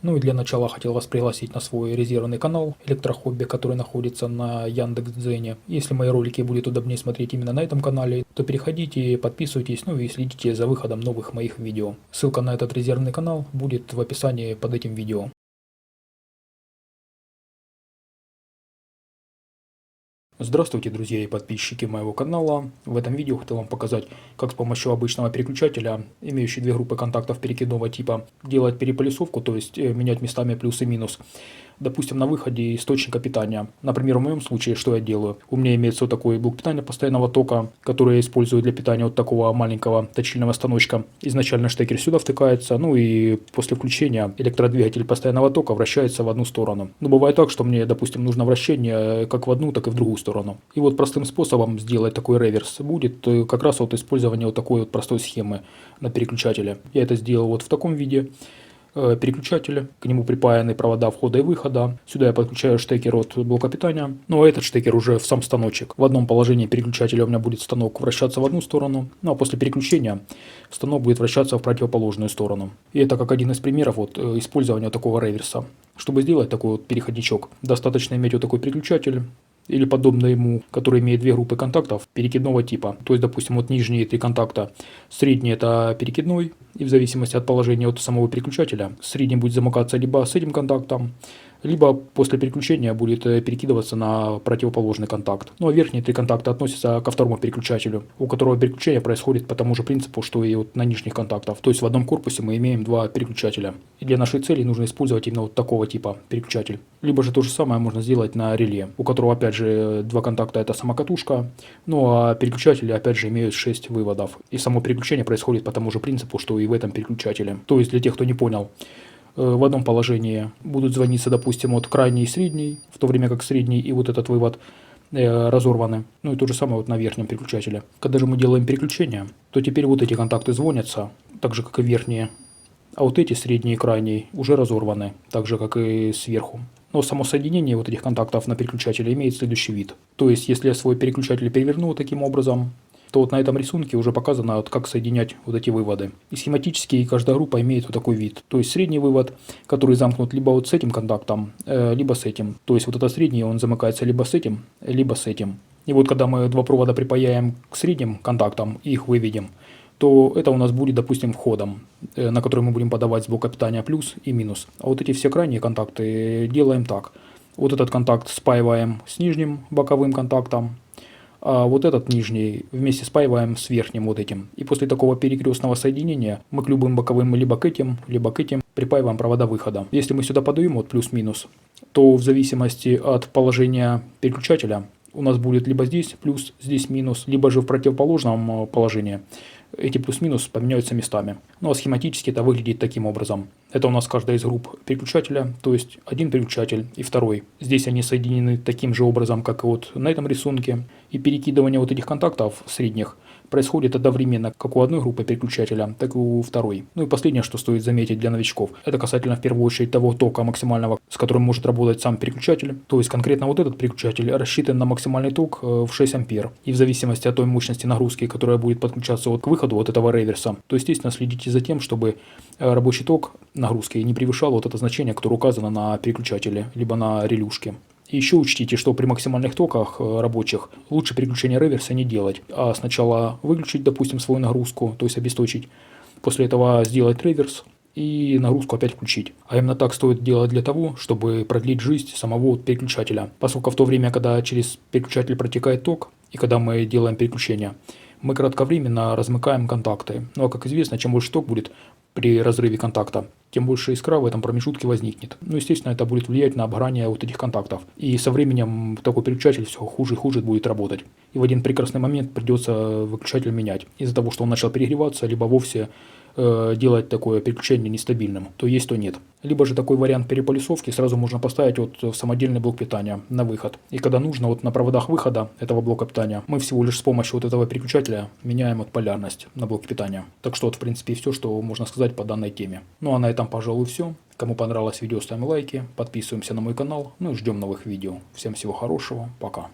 Ну и для начала хотел вас пригласить на свой резервный канал Электрохобби, который находится на Яндекс.Дзене. Если мои ролики будет удобнее смотреть именно на этом канале, то переходите, подписывайтесь, ну и следите за выходом новых моих видео. Ссылка на этот резервный канал будет в описании под этим видео. Здравствуйте, друзья и подписчики моего канала. В этом видео хотел вам показать, как с помощью обычного переключателя, имеющий две группы контактов перекидного типа, делать переполисовку, то есть менять местами плюс и минус. Допустим, на выходе источника питания. Например, в моем случае, что я делаю? У меня имеется вот такой блок питания постоянного тока, который я использую для питания вот такого маленького точильного станочка. Изначально штекер сюда втыкается, ну и после включения электродвигатель постоянного тока вращается в одну сторону. Но бывает так, что мне, допустим, нужно вращение как в одну, так и в другую сторону. И вот простым способом сделать такой реверс будет как раз вот использование вот такой вот простой схемы на переключателе. Я это сделал вот в таком виде. Переключатель, к нему припаяны провода входа и выхода. Сюда я подключаю штекер от блока питания. Ну а этот штекер уже в сам станочек. В одном положении переключателя у меня будет станок вращаться в одну сторону, ну а после переключения станок будет вращаться в противоположную сторону. И это как один из примеров вот использования такого реверса. Чтобы сделать такой вот переходничок, достаточно иметь вот такой переключатель или подобно ему, который имеет две группы контактов перекидного типа. То есть, допустим, вот нижние три контакта, средний это перекидной, и в зависимости от положения от самого переключателя, средний будет замыкаться либо с этим контактом, либо после переключения будет перекидываться на противоположный контакт. Ну а верхние три контакта относятся ко второму переключателю, у которого переключение происходит по тому же принципу, что и вот на нижних контактах. То есть в одном корпусе мы имеем два переключателя. И для нашей цели нужно использовать именно вот такого типа переключатель. Либо же то же самое можно сделать на реле, у которого опять же два контакта это сама катушка, ну а переключатели опять же имеют 6 выводов. И само переключение происходит по тому же принципу, что и в этом переключателе. То есть для тех, кто не понял, в одном положении будут звониться, допустим, от крайний и средний, в то время как средний и вот этот вывод разорваны. Ну и то же самое вот на верхнем переключателе. Когда же мы делаем переключение, то теперь вот эти контакты звонятся, так же как и верхние, а вот эти средний и крайний уже разорваны, так же как и сверху. Но само соединение вот этих контактов на переключателе имеет следующий вид. То есть если я свой переключатель переверну таким образом, то вот на этом рисунке уже показано, вот как соединять вот эти выводы. И схематически каждая группа имеет вот такой вид. То есть средний вывод, который замкнут либо вот с этим контактом, либо с этим. То есть вот это средний, он замыкается либо с этим, либо с этим. И вот когда мы два провода припаяем к средним контактам и их выведем, то это у нас будет, допустим, входом, на который мы будем подавать с блока питания плюс и минус. А вот эти все крайние контакты делаем так. Вот этот контакт спаиваем с нижним боковым контактом, а вот этот нижний вместе спаиваем с верхним вот этим. И после такого перекрестного соединения мы к любым боковым либо к этим припаиваем провода выхода. Если мы сюда подаем вот плюс-минус, то в зависимости от положения переключателя у нас будет либо здесь плюс, здесь минус, либо же в противоположном положении эти плюс-минус поменяются местами. Ну а схематически это выглядит таким образом. Это у нас каждая из групп переключателя, то есть один переключатель и второй. Здесь они соединены таким же образом, как и вот на этом рисунке. И перекидывание вот этих контактов средних происходит одновременно как у одной группы переключателя, так и у второй. Ну и последнее, что стоит заметить для новичков, это касательно в первую очередь того тока максимального, с которым может работать сам переключатель. То есть конкретно вот этот переключатель рассчитан на максимальный ток в 6 ампер. И в зависимости от той мощности нагрузки, которая будет подключаться вот к выходу вот этого реверса, то естественно следите за тем, чтобы рабочий ток нагрузки не превышал вот это значение, которое указано на переключателе, либо на релюшке. И еще учтите, что при максимальных токах рабочих лучше переключение реверса не делать, а сначала выключить, допустим, свою нагрузку, то есть обесточить, после этого сделать реверс и нагрузку опять включить. А именно так стоит делать для того, чтобы продлить жизнь самого переключателя. Поскольку в то время, когда через переключатель протекает ток и когда мы делаем переключение, мы кратковременно размыкаем контакты. Ну а как известно, чем больше ток будет при разрыве контакта, тем больше искра в этом промежутке возникнет. Ну, естественно, это будет влиять на обгорание вот этих контактов. И со временем такой переключатель все хуже и хуже будет работать. И в один прекрасный момент придется выключатель менять. Из-за того, что он начал перегреваться, либо вовсе делать такое переключение нестабильным, то есть, то нет. Либо же такой вариант переполисовки сразу можно поставить вот в самодельный блок питания на выход. И когда нужно, вот на проводах выхода этого блока питания, мы всего лишь с помощью вот этого переключателя меняем вот полярность на блоке питания. Так что вот в принципе все, что можно сказать по данной теме. Ну а на этом, пожалуй, все. Кому понравилось видео, ставим лайки, подписываемся на мой канал, ну и ждем новых видео. Всем всего хорошего, пока.